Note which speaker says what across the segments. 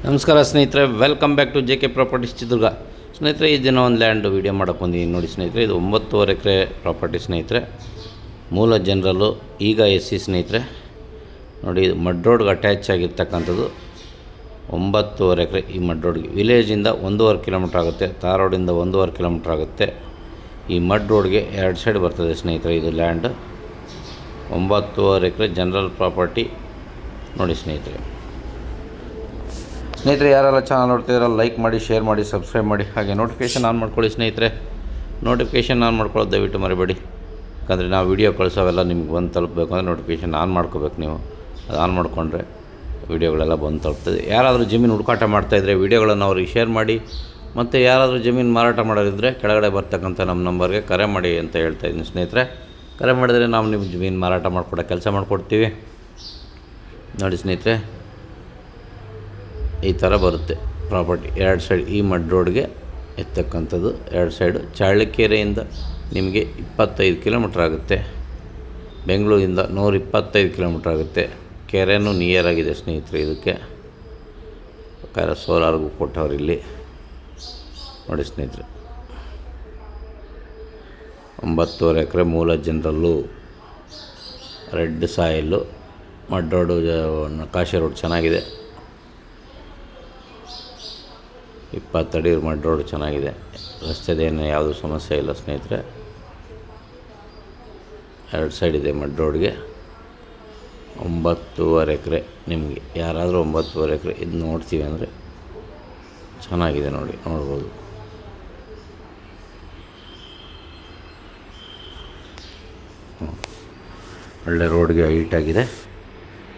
Speaker 1: ನಮಸ್ಕಾರ ಸ್ನೇಹಿತರೆ, welcome back to J K properties Chitradurga. ಸ್ನೇಹಿತರೆ, ಈ ದಿನ ಒಂದು ಲ್ಯಾಂಡ್ ವಿಡಿಯೋ ಮಾಡೋಕ್ಕೆ ಬಂದಿದ್ದೀನಿ ನೋಡಿ ಸ್ನೇಹಿತರೆ. ಇದು 9.5 ಎಕರೆ ಪ್ರಾಪರ್ಟಿ ಸ್ನೇಹಿತರೆ. ಮೂಲ ಜನರಲ್ಲು ಈಗ SC ಸ್ನೇಹಿತರೆ. ನೋಡಿ, ಇದು ಮಡ್ ರೋಡ್ಗೆ ಅಟ್ಯಾಚ್ ಆಗಿರ್ತಕ್ಕಂಥದ್ದು 9.5 ಎಕರೆ. ಈ ಮಡ್ ರೋಡ್ಗೆ ವಿಲೇಜಿಂದ 1.5 ಕಿಲೋಮೀಟ್ರ್ ಆಗುತ್ತೆ, ತಾರ್ ರೋಡಿಂದ 1.5 ಕಿಲೋಮೀಟ್ರ್ ಆಗುತ್ತೆ. ಈ ಮಡ್ ರೋಡ್ಗೆ 2 ಸೈಡ್ ಬರ್ತದೆ ಸ್ನೇಹಿತರೆ. ಇದು ಲ್ಯಾಂಡ್ 9.5 ಎಕರೆ ಜನರಲ್ ಪ್ರಾಪರ್ಟಿ ನೋಡಿ ಸ್ನೇಹಿತರೆ. ಯಾರೆಲ್ಲ ಚಾನಲ್ ನೋಡ್ತಿದ್ದೀರ ಲೈಕ್ ಮಾಡಿ, ಶೇರ್ ಮಾಡಿ, ಸಬ್ಸ್ಕ್ರೈಬ್ ಮಾಡಿ, ಹಾಗೆ ನೋಟಿಫಿಕೇಷನ್ ಆನ್ ಮಾಡ್ಕೊಳ್ಳಿ ಸ್ನೇಹಿತರೆ. ನೋಟಿಫಿಕೇಷನ್ ಆನ್ ಮಾಡ್ಕೊಳ್ಳೋದು ದಯವಿಟ್ಟು ಮರಿಬೇಡಿ, ಯಾಕಂದರೆ ನಾವು ವೀಡಿಯೋ ಕಳಿಸೋವೆಲ್ಲ ನಿಮ್ಗೆ ಬಂದು ತಲುಪಬೇಕು ಅಂದರೆ ನೋಟಿಫಿಕೇಷನ್ ಆನ್ ಮಾಡ್ಕೋಬೇಕು. ನೀವು ಅದು ಆನ್ ಮಾಡಿಕೊಂಡ್ರೆ ವೀಡಿಯೋಗಳೆಲ್ಲ ಬಂದು ತಲುಪ್ತದೆ. ಯಾರಾದರೂ ಜಮೀನು ಹುಡುಕಾಟ ಮಾಡ್ತಾಯಿದ್ರೆ ವೀಡಿಯೋಗಳನ್ನು ಅವ್ರಿಗೆ ಶೇರ್ ಮಾಡಿ. ಮತ್ತು ಯಾರಾದರೂ ಜಮೀನು ಮಾರಾಟ ಮಾಡೋದಿದ್ದರೆ ಕೆಳಗಡೆ ಬರ್ತಕ್ಕಂಥ ನಮ್ಮ ನಂಬರ್ಗೆ ಕರೆ ಮಾಡಿ ಅಂತ ಹೇಳ್ತಾಯಿದ್ದೀನಿ ಸ್ನೇಹಿತರೆ. ಕರೆ ಮಾಡಿದರೆ ನಾವು ನಿಮ್ಮ ಜಮೀನು ಮಾರಾಟ ಮಾಡಿಕೊಡೋ ಕೆಲಸ ಮಾಡಿಕೊಡ್ತೀವಿ ನೋಡಿ ಸ್ನೇಹಿತರೆ. ಈ ಥರ ಬರುತ್ತೆ ಪ್ರಾಪರ್ಟಿ. 2 ಸೈಡ್ ಈ ಮಡ್ ರೋಡ್ಗೆ ಇರ್ತಕ್ಕಂಥದ್ದು. 2 ಸೈಡು ಚಳ್ಳಕೆರೆಯಿಂದ ನಿಮಗೆ 25 ಕಿಲೋಮೀಟ್ರ್ ಆಗುತ್ತೆ. ಬೆಂಗಳೂರಿಂದ 125 ಕಿಲೋಮೀಟ್ರ್ ಆಗುತ್ತೆ. ಕೆರೆನೂ ನಿಯರ್ ಆಗಿದೆ ಸ್ನೇಹಿತರೆ. ಇದಕ್ಕೆ ಸೋಲಾರ್ಗೂ ಕೊಟ್ಟವ್ರು ಇಲ್ಲಿ ನೋಡಿ ಸ್ನೇಹಿತರೆ. 9.5 ಎಕರೆ ಮೂಲ ಜನರಲ್ಲು, ರೆಡ್ ಸಾಯಿಲ್ಲು, ಮಡ್ ರೋಡು, ನಕಾಶೆ ರೋಡ್ ಚೆನ್ನಾಗಿದೆ. 20 ಅಡಿ ಮಡ್ ರೋಡ್ ಚೆನ್ನಾಗಿದೆ. ರಸ್ತೆದೇನು ಯಾವುದೂ ಸಮಸ್ಯೆ ಇಲ್ಲ ಸ್ನೇಹಿತರೆ. 2 ಸೈಡ್ ಇದೆ ಮಡ್ ರೋಡ್ಗೆ. 9.5 ಎಕರೆ. ನಿಮಗೆ ಯಾರಾದರೂ 9.5 ಎಕರೆ ಇದು ನೋಡ್ತೀವಿ ಅಂದರೆ ಚೆನ್ನಾಗಿದೆ ನೋಡಿ, ನೋಡ್ಬೋದು. ಒಳ್ಳೆ ರೋಡ್ಗೆ ಹೈಟಾಗಿದೆ,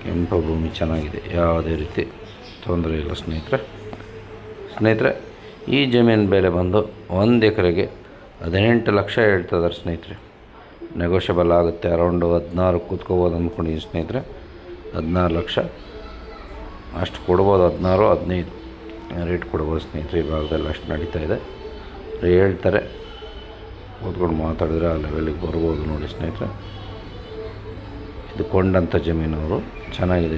Speaker 1: ಕೆಂಪು ಭೂಮಿ ಚೆನ್ನಾಗಿದೆ, ಯಾವುದೇ ರೀತಿ ತೊಂದರೆ ಇಲ್ಲ ಸ್ನೇಹಿತರೆ. ಈ ಜಮೀನು ಬೆಲೆ ಬಂದು 1 ಎಕರೆಗೆ 18 ಲಕ್ಷ ಹೇಳ್ತಿದ್ದಾರೆ ಸ್ನೇಹಿತರೆ. ನೆಗೋಷಿಯಬಲ್ ಆಗುತ್ತೆ. ಅರೌಂಡ್ 16 ಕೂತ್ಕೋಬೋದು ಅಂದ್ಕೊಂಡಿದ್ದೀನಿ ಸ್ನೇಹಿತರೆ. 16 ಲಕ್ಷ ಅಷ್ಟು ಕೊಡ್ಬೋದು. 16, 15 ರೇಟ್ ಕೊಡ್ಬೋದು ಸ್ನೇಹಿತರೆ. ಈ ಭಾಗದಲ್ಲಿ ಅಷ್ಟು ನಡೀತಾ ಇದೆ ಹೇಳ್ತಾರೆ. ಕೂತ್ಕೊಂಡು ಮಾತಾಡಿದ್ರೆ ಆ ಲೆವೆಲಿಗೆ ಬರ್ಬೋದು ನೋಡಿ ಸ್ನೇಹಿತರೆ. ಇದು ಕೊಂಡಂಥ ಜಮೀನು. ಅವರು ಚೆನ್ನಾಗಿದೆ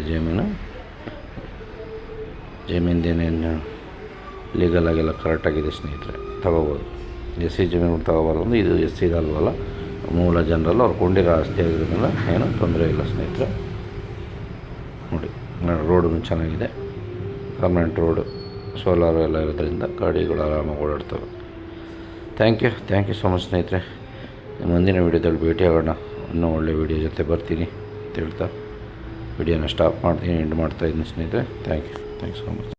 Speaker 1: ಜಮೀನ್ದೇನೇನು ಲೀಗಲಾಗೆಲ್ಲ ಕರೆಕ್ಟಾಗಿದೆ ಸ್ನೇಹಿತರೆ. ತೊಗೋಬೋದು. SC ಜಮೀನುಗಳು ತೊಗೋಬಾರ್ದು. ಇದು SC ಅಲ್ವಲ್ಲ, ಮೂಲ ಜನರಲ್ಲ. ಅವ್ರು ಕೊಂಡಿರೋ ಆಸ್ತಿ ಆಗಿರೋದ್ರಿಂದ ಏನೂ ತೊಂದರೆ ಇಲ್ಲ ಸ್ನೇಹಿತರೆ. ನೋಡಿ, ರೋಡು ಚೆನ್ನಾಗಿದೆ, ಪರ್ಮನೆಂಟ್ ರೋಡು, ಸೋಲಾರು ಎಲ್ಲ ಇರೋದ್ರಿಂದ ಗಾಡಿಗಳು ಆರಾಮಾಗಿ ಓಡಾಡ್ತವೆ. ಥ್ಯಾಂಕ್ ಯು ಸೊ ಮಚ್ ಸ್ನೇಹಿತರೆ. ಮುಂದಿನ ವೀಡಿಯೋದಲ್ಲಿ ಭೇಟಿಯಾಗೋಣ. ಇನ್ನೂ ಒಳ್ಳೆ ವೀಡಿಯೋ ಜೊತೆ ಬರ್ತೀನಿ ಅಂತ ಹೇಳ್ತಾ ವಿಡಿಯೋನ ಸ್ಟಾಪ್ ಮಾಡ್ತೀನಿ, ಎಂಡ್ ಮಾಡ್ತಾಯಿದ್ದೀನಿ ಸ್ನೇಹಿತರೆ. Thank you so much.